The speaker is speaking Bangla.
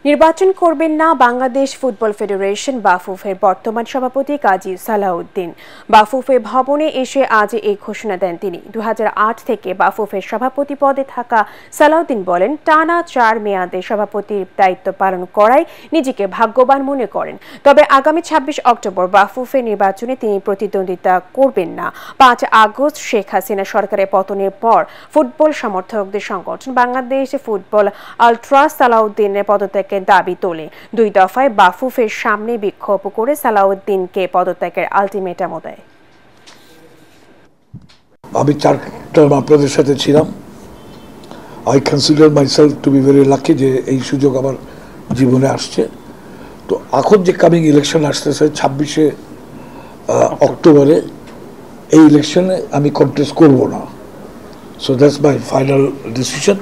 নির্বাচন করবেন না বাংলাদেশ ফুটবল ফেডারেশন বাফুফের বর্তমান সভাপতি কাজী সালাউদ্দিন। বাফুফে ভবনে এসে আজ এই ঘোষণা দেন তিনি। 2008 থেকে বাফুফের সভাপতি পদে থাকা সালাউদ্দিন বলেন, টানা 4 মেয়াদে সভাপতির দায়িত্ব পালন করায় নিজেকে ভাগ্যবান মনে করেন। তবে আগামী 26 অক্টোবর বাফুফে নির্বাচনে তিনি প্রতিদ্বন্দ্বিতা করবেন না। 5 আগস্ট শেখ হাসিনা সরকারের পতনের পর ফুটবল সমর্থকদের সংগঠন বাংলাদেশ ফুটবল আলট্রাস সালাউদ্দিনের পদত্যাগের দাবি তোলে। 2 দফায় বাফুফের সামনে বিক্ষোভ করে সালাউদ্দিনকে পদত্যাগের আলটিমেটাম দেয়। আমি 4 টার্ম আপনাদের সাথে ছিলাম। I consider myself two be very lucky যে এই সুযোগ আমার জীবনে আসছে। তো এখন যে কামিং ইলেকশন আসতেছে 26শে অক্টোবরে, এই ইলেকশনে আমি কন্টেস্ট করব না। So that's my final decision.